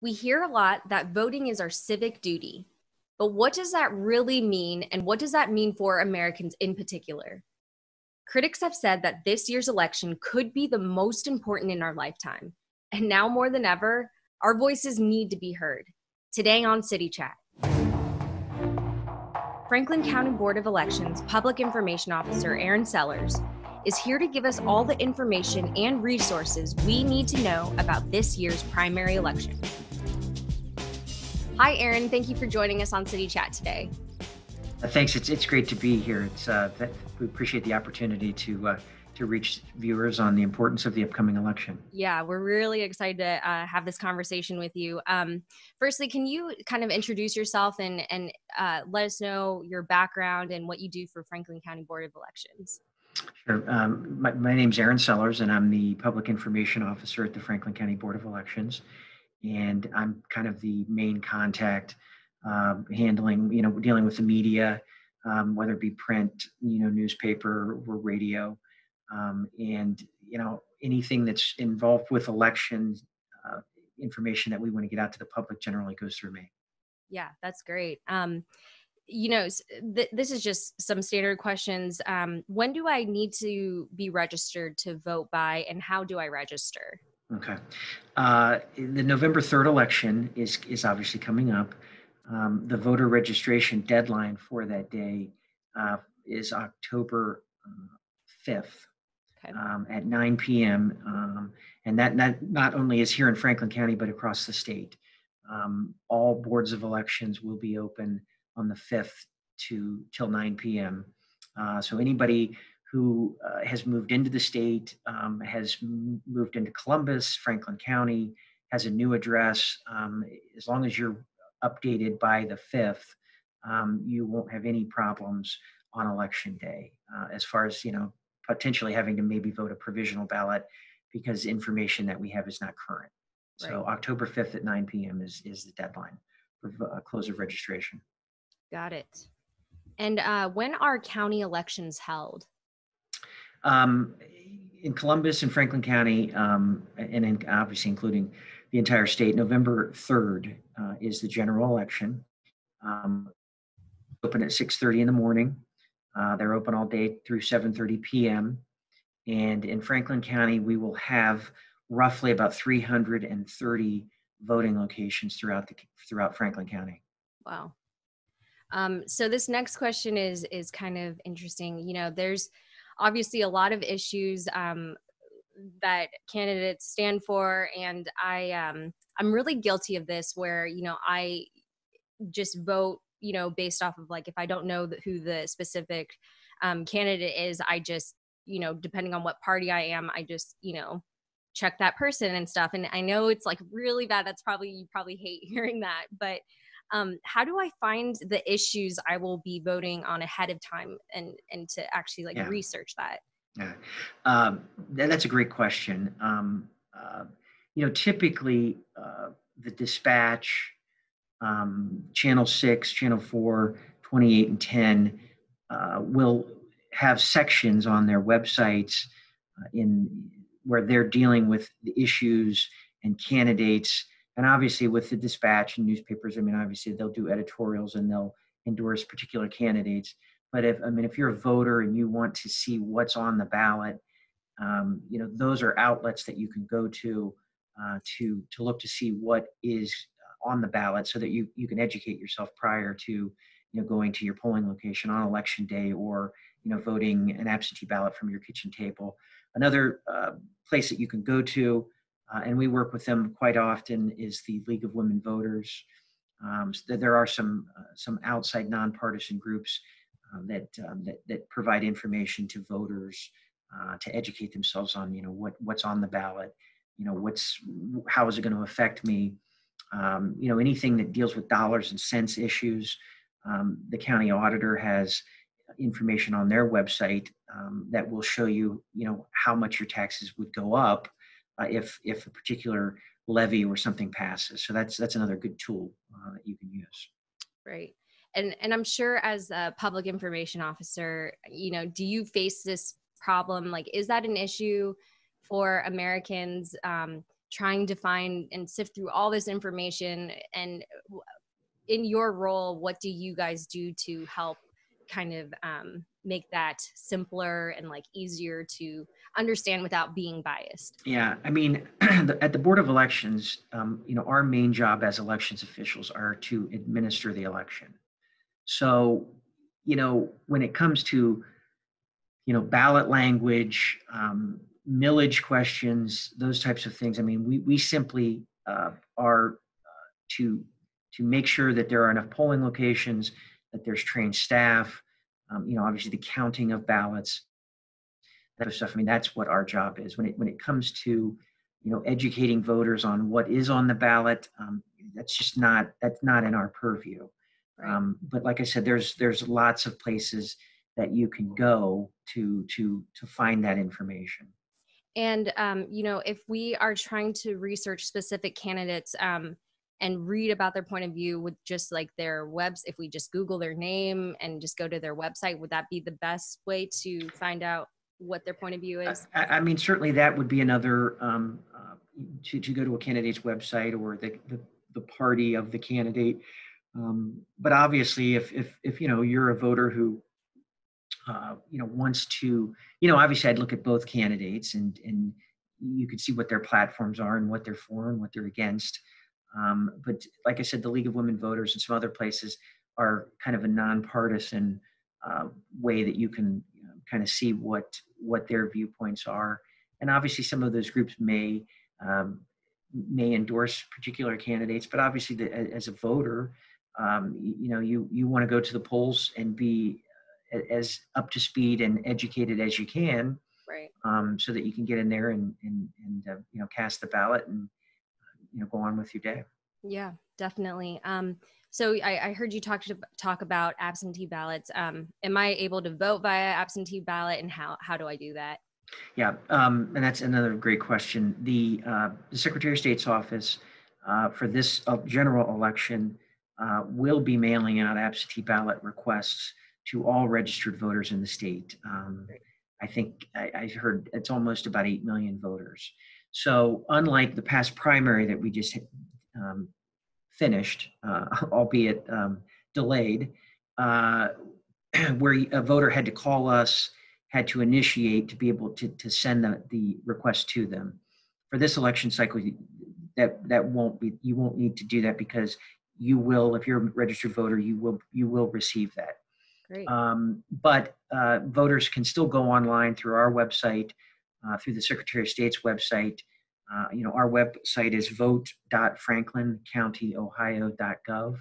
We hear a lot that voting is our civic duty, but what does that really mean, and what does that mean for Americans in particular? Critics have said that this year's election could be the most important in our lifetime, and now more than ever, our voices need to be heard. Today on City Chat, Franklin County Board of Elections Public Information Officer Aaron Sellers is here to give us all the information and resources we need to know about this year's primary election. Hi, Aaron. Thank you for joining us on City Chat today. Thanks. It's great to be here. We appreciate the opportunity to reach viewers on the importance of the upcoming election. Yeah, we're really excited to have this conversation with you. Firstly, can you kind of introduce yourself and let us know your background and what you do for Franklin County Board of Elections? Sure. My name's Aaron Sellers, and I'm the Public Information Officer at the Franklin County Board of Elections. And I'm kind of the main contact handling, dealing with the media, whether it be print, newspaper or radio. And anything that's involved with elections information that we want to get out to the public generally goes through me. Yeah, that's great. This is just some standard questions. When do I need to be registered to vote by, and how do I register? Okay. The November 3rd election is obviously coming up. The voter registration deadline for that day is October 5th. Okay. At 9 p.m. And that not only is here in Franklin County, but across the state. All boards of elections will be open on the 5th till 9 p.m. So anybody who has moved into the state, has moved into Columbus, Franklin County, has a new address, as long as you're updated by the 5th, you won't have any problems on election day as far as, potentially having to maybe vote a provisional ballot because information that we have is not current. Right. So October 5th at 9 p.m. is the deadline for close of registration. Got it. And when are county elections held? In Columbus and Franklin County, and obviously including the entire state, November 3rd is the general election. Open at 6:30 in the morning. They're open all day through 7:30 p.m. And in Franklin County, we will have roughly about 330 voting locations throughout Franklin County. Wow. So this next question is kind of interesting. There's obviously a lot of issues that candidates stand for, and I'm really guilty of this, where I just vote based off of, like, if I don't know who the specific candidate is, I just depending on what party I am, I just check that person and stuff. And I know it's like really bad. You probably hate hearing that, but how do I find the issues I will be voting on ahead of time and to actually research that? Yeah, that's a great question. Typically the Dispatch, Channel 6, Channel 4, 28 and 10 will have sections on their websites where they're dealing with the issues and candidates. And obviously with the Dispatch and newspapers, obviously they'll do editorials and they'll endorse particular candidates. But if you're a voter and you want to see what's on the ballot, those are outlets that you can go to look to see what is on the ballot, so that you can educate yourself prior to going to your polling location on election day, or voting an absentee ballot from your kitchen table. Another place that you can go to, and we work with them quite often, is the League of Women Voters. So there are some outside nonpartisan groups that provide information to voters to educate themselves on what's on the ballot, how is it going to affect me. Anything that deals with dollars and cents issues. The county auditor has information on their website that will show you, how much your taxes would go up if a particular levy or something passes. So that's another good tool that you can use. Right. And I'm sure, as a public information officer, do you face this problem? Like, is that an issue for Americans? trying to find and sift through all this information. And in your role, what do you guys do to help kind of make that simpler and like easier to understand without being biased? Yeah, I mean, at the Board of Elections, our main job as elections officials are to administer the election. So, when it comes to, ballot language, millage questions, those types of things, I mean, we simply are to make sure that there are enough polling locations, that there's trained staff, obviously the counting of ballots, that sort of stuff. I mean, that's what our job is. When it comes to, educating voters on what is on the ballot, that's not in our purview. Right. But like I said, there's lots of places that you can go to find that information. And if we are trying to research specific candidates and read about their point of view with just like their webs, if we just Google their name and just go to their website, would that be the best way to find out what their point of view is? I mean, certainly that would be another to go to a candidate's website or the party of the candidate. But obviously, if you're a voter who wants to, obviously I'd look at both candidates and you could see what their platforms are and what they're for and what they're against. But like I said, the League of Women Voters and some other places are kind of a nonpartisan way that you can kind of see what their viewpoints are. And obviously some of those groups may endorse particular candidates, but obviously as a voter, you want to go to the polls and be as up to speed and educated as you can, right? So that you can get in there and cast the ballot and go on with your day. Yeah, definitely. So I heard you talk about absentee ballots. Am I able to vote via absentee ballot, and how do I do that? Yeah, and that's another great question. The Secretary of State's office for this general election will be mailing out absentee ballot requests to all registered voters in the state. I think I heard it's almost about 8 million voters. So unlike the past primary that we just finished, albeit delayed, where a voter had to call us, had to initiate to be able to send the request to them. For this election cycle, that won't be, you won't need to do that because you will, if you're a registered voter, you will receive that. Great. But voters can still go online through our website, through the Secretary of State's website. Our website is vote.franklincountyohio.gov,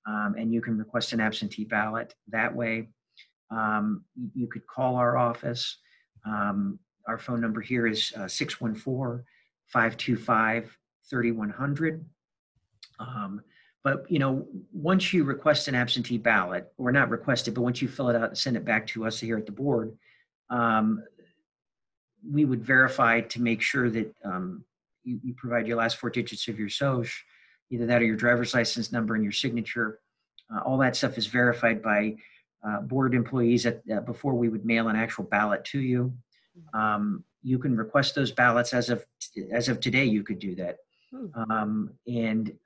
and you can request an absentee ballot that way. You could call our office. Our phone number here is 614-525-3100. But once you request an absentee ballot, or not request it, but once you fill it out and send it back to us here at the board, we would verify to make sure that you provide your last 4 digits of your SOCH, either that or your driver's license number and your signature. All that stuff is verified by board employees before we would mail an actual ballot to you. You can request those ballots as of today. You could do that. And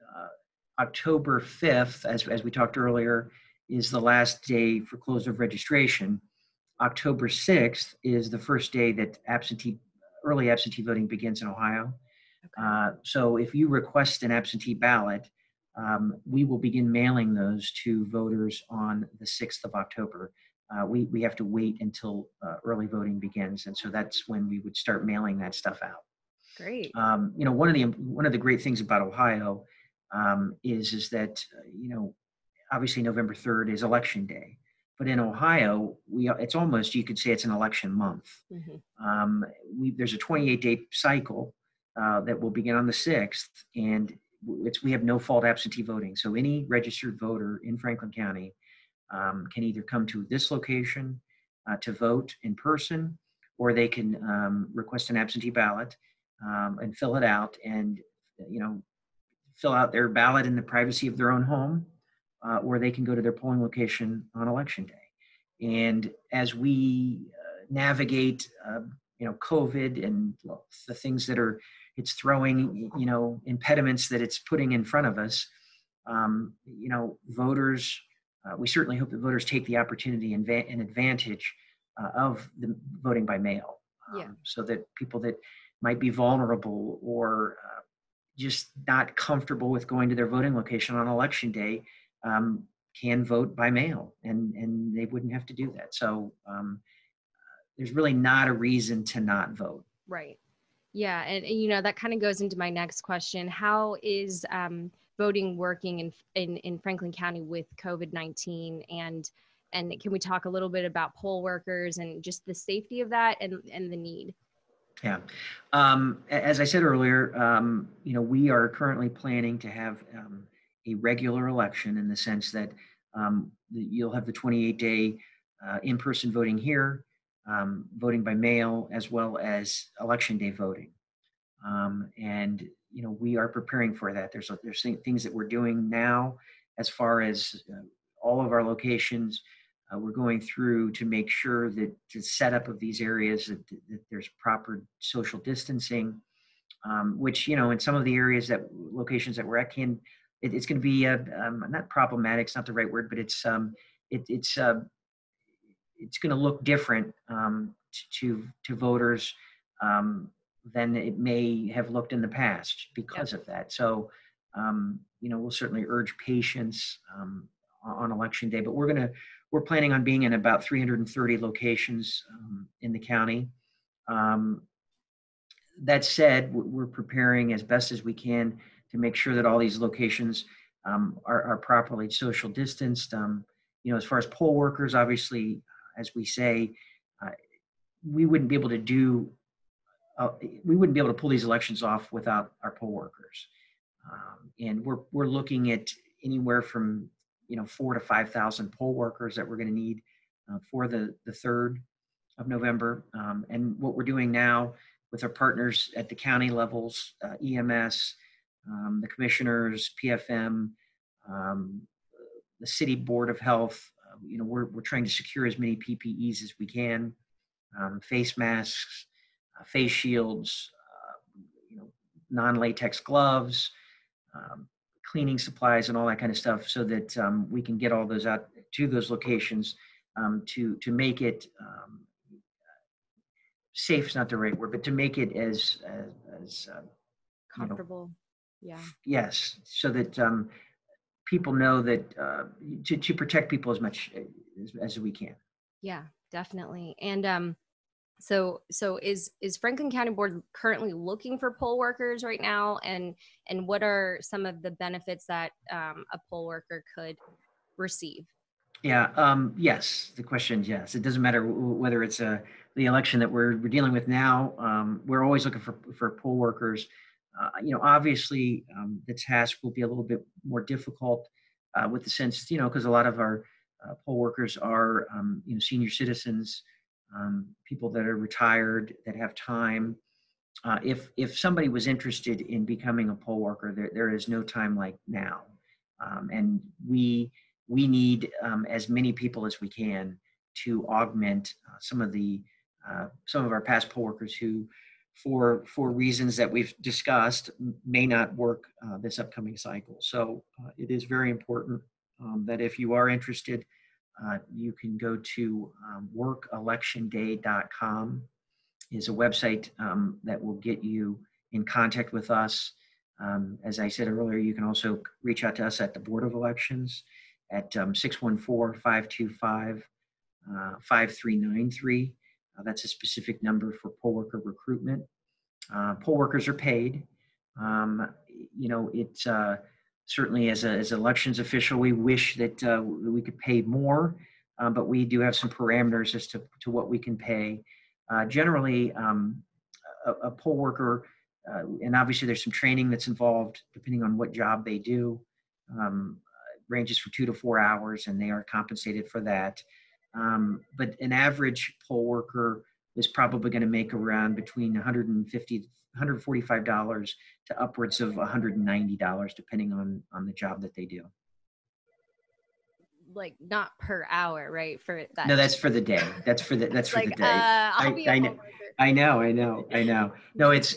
October 5th, as we talked earlier, is the last day for close of registration. October 6th is the first day that early absentee voting begins in Ohio. Okay. So if you request an absentee ballot, we will begin mailing those to voters on the 6th of October. We have to wait until early voting begins, and so that's when we would start mailing that stuff out. Great. One of the great things about Ohio is that obviously November 3rd is election day, but in Ohio it's almost, you could say it's an election month. There's a 28-day cycle that will begin on the 6th, and we have no fault absentee voting. So any registered voter in Franklin County can either come to this location to vote in person, or they can request an absentee ballot and fill it out, and fill out their ballot in the privacy of their own home, or they can go to their polling location on election day. And as we navigate, COVID and the things that are, it's throwing, impediments that it's putting in front of us. Voters, we certainly hope that voters take the opportunity and advantage of the voting by mail, Yeah. so that people that might be vulnerable or just not comfortable with going to their voting location on election day can vote by mail, and they wouldn't have to do that. So there's really not a reason to not vote. Right. Yeah. And that kind of goes into my next question. How is voting working in Franklin County with COVID-19? And can we talk a little bit about poll workers and just the safety of that and the need? Yeah. As I said earlier, we are currently planning to have a regular election, in the sense that you'll have the 28-day in-person voting here, voting by mail, as well as election day voting. And we are preparing for that. There's things that we're doing now, as far as all of our locations. We're going through to make sure that the setup of these areas, that there's proper social distancing, which, in some of the areas, locations that we're at, it's going to be not problematic. It's not the right word, but it's going to look different to voters than it may have looked in the past because of that. So, we'll certainly urge patience on election day, but we're planning on being in about 330 locations in the county. That said, we're preparing as best as we can to make sure that all these locations are properly social distanced. As far as poll workers, obviously, as we say, we wouldn't be able to pull these elections off without our poll workers. And we're looking at anywhere from 4,000 to 5,000 poll workers that we're going to need for the 3rd of November. And what we're doing now with our partners at the county levels, EMS, the commissioners, PFM, the city board of health, we're trying to secure as many PPEs as we can, face masks, face shields, non-latex gloves, cleaning supplies, and all that kind of stuff, so that we can get all those out to those locations to make it safe is not the right word, but to make it as Comfortable. Yes, so that people know that to protect people as much as we can. Yeah, definitely. And so is Franklin County Board currently looking for poll workers right now? And what are some of the benefits that a poll worker could receive? Yeah. Yes. The question is yes. It doesn't matter whether it's the election that we're dealing with now. We're always looking for poll workers. Obviously, the task will be a little bit more difficult with the sense, because a lot of our poll workers are, senior citizens, people that are retired, that have time. If somebody was interested in becoming a poll worker, there is no time like now, and we need as many people as we can to augment some of our past poll workers who, for reasons that we've discussed, may not work this upcoming cycle. So it is very important that if you are interested, you can go to workelectionday.com is a website that will get you in contact with us. As I said earlier, you can also reach out to us at the Board of Elections at 614-525-5393. That's a specific number for poll worker recruitment. Poll workers are paid. It's certainly as an elections official, we wish that we could pay more, but we do have some parameters as to what we can pay. Generally, a poll worker, and obviously there's some training that's involved depending on what job they do, ranges from 2 to 4 hours, and they are compensated for that. But an average poll worker is probably going to make around between $150, $145 to upwards of $190, depending on the job that they do. Like not per hour, right? For that. No, that's for the day. That's for the day. I'll be a poll worker. I know. No, it's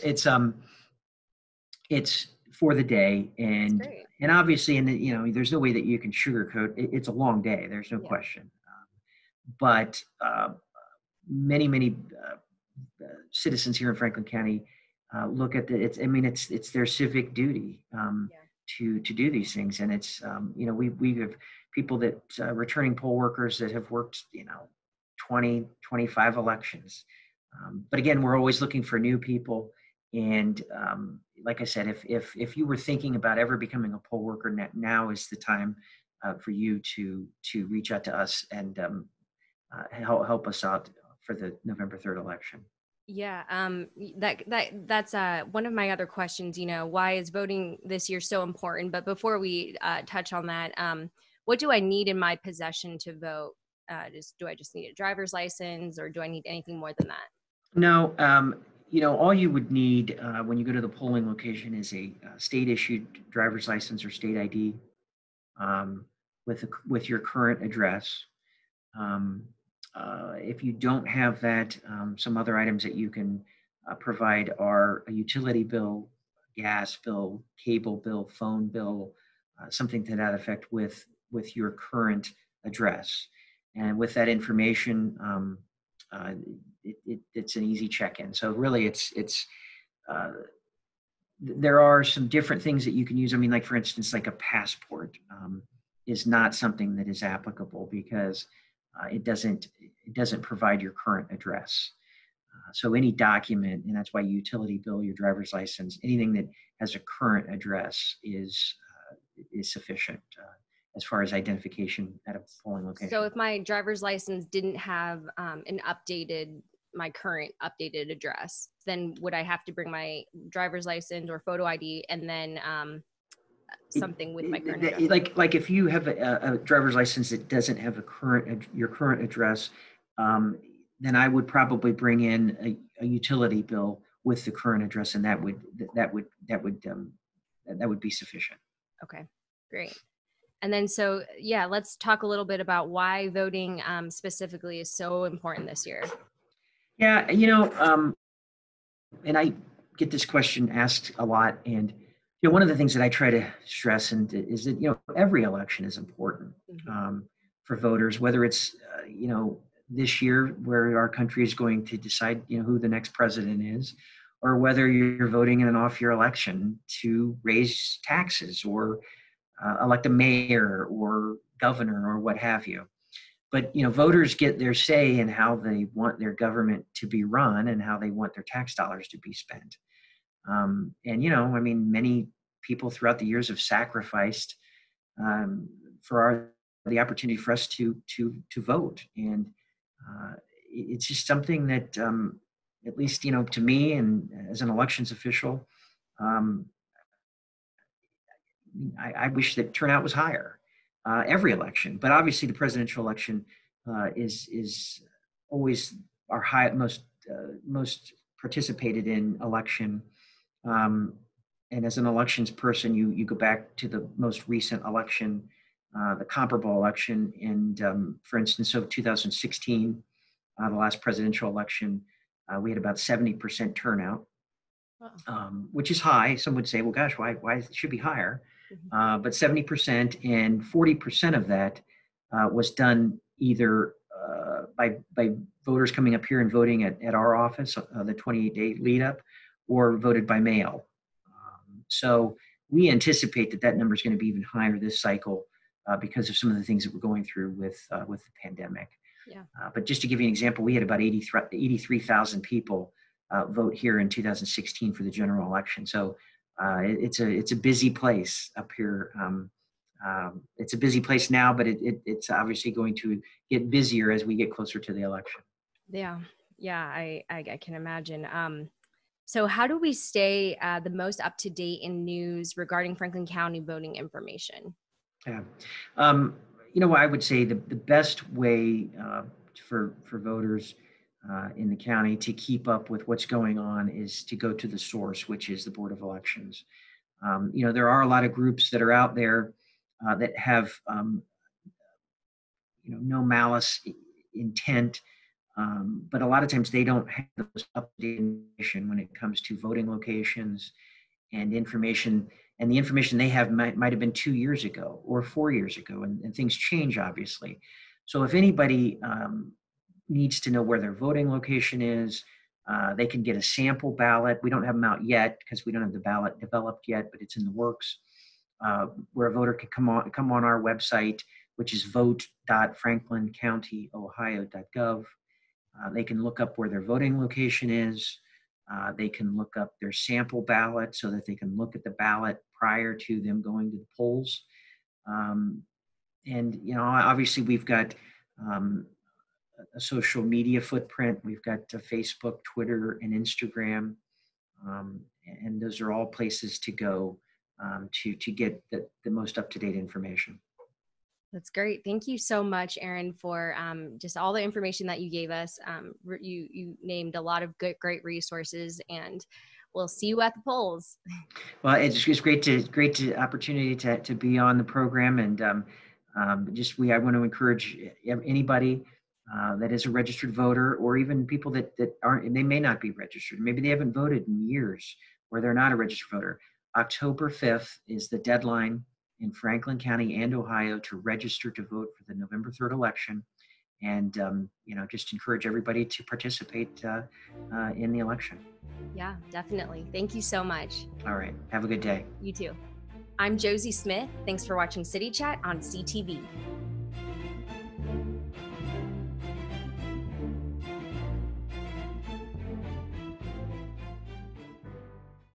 It's for the day, That's great. and obviously, and you know, there's no way that you can sugarcoat it. It's a long day. There's no Yeah. question. But many citizens here in Franklin County look at the. It's I mean it's their civic duty Yeah. to do these things, and it's you know we have people that returning poll workers that have worked 20, 25 elections. But again, we're always looking for new people. And like I said, if you were thinking about ever becoming a poll worker, now is the time for you to reach out to us and help us out for the November 3rd election. Yeah, that's one of my other questions. Why is voting this year so important? But before we touch on that, what do I need in my possession to vote? Do I just need a driver's license, or do I need anything more than that? No, all you would need when you go to the polling location is a state issued driver's license or state ID with your current address. Um, if you don't have that, some other items that you can provide are a utility bill, gas bill, cable bill, phone bill, something to that effect with your current address. And with that information, uh, it's an easy check-in. So really, uh, there are some different things that you can use. I mean, like for instance, like a passport is not something that is applicable because it doesn't provide your current address. So any document, and that's why utility bill, your driver's license, anything that has a current address is sufficient as far as identification at a polling So location. if my driver's license didn't have my current updated address, then would I have to bring my driver's license or photo ID and then something with my current address? Like if you have a driver's license that doesn't have your current address, um, then I would probably bring in a utility bill with the current address, and that would be sufficient. Okay, great. And then, so yeah, let's talk a little bit about why voting specifically is so important this year. Yeah, and I get this question asked a lot, and one of the things that I try to stress and is that every election is important Mhm. for voters, whether it's this year where our country is going to decide who the next president is, or whether you're voting in an off-year election to raise taxes or elect a mayor or governor or what have you. But voters get their say in how they want their government to be run and how they want their tax dollars to be spent. And I mean, many people throughout the years have sacrificed for the opportunity for us to vote, and it's just something that, at least to me and as an elections official, um, I wish that turnout was higher every election, but obviously the presidential election is always our most participated in election. Um, and as an elections person, you go back to the most recent election, the comparable election, and for instance, of 2016, the last presidential election, we had about 70% turnout, which is high. Some would say, well, gosh, why it should be higher? Mhm. But 70% and 40% of that was done either by voters coming up here and voting at our office, the 28-day lead up, or voted by mail. So we anticipate that number is going to be even higher this cycle because of some of the things that we're going through with the pandemic. Yeah. But just to give you an example, we had about 83,000 people vote here in 2016 for the general election. So it's a busy place up here. It's a busy place now, but it's obviously going to get busier as we get closer to the election. Yeah. Yeah. I can imagine. So how do we stay the most up to date in news regarding Franklin County voting information? Yeah. Um, I would say the best way for voters in the county to keep up with what's going on is to go to the source, which is the Board of Elections. There are a lot of groups that are out there that have, no malice intent, but a lot of times they don't have those updated information when it comes to voting locations and information, and the information they have might have been 2 years ago or 4 years ago, and things change, obviously. So if anybody needs to know where their voting location is, they can get a sample ballot. We don't have them out yet because we don't have the ballot developed yet, but it's in the works. Where a voter can come on our website, which is vote.franklincountyohio.gov. They can look up where their voting location is. They can look up their sample ballot so that they can look at the ballot prior to them going to the polls. And, obviously we've got a social media footprint. We've got Facebook, Twitter, and Instagram. And those are all places to go to get the most up-to-date information. That's great. Thank you so much, Aaron, for just all the information that you gave us. You named a lot of great resources, and we'll see you at the polls. Well, it's great opportunity to be on the program, and I want to encourage anybody that is a registered voter, or even people that aren't, and they may not be registered. Maybe they haven't voted in years, or they're not a registered voter. October 5th is the deadline in Franklin County and Ohio to register to vote for the November 3rd election. And, just encourage everybody to participate in the election. Yeah, definitely. Thank you so much. All right. Have a good day. You too. I'm Josie Smith. Thanks for watching City Chat on CTV.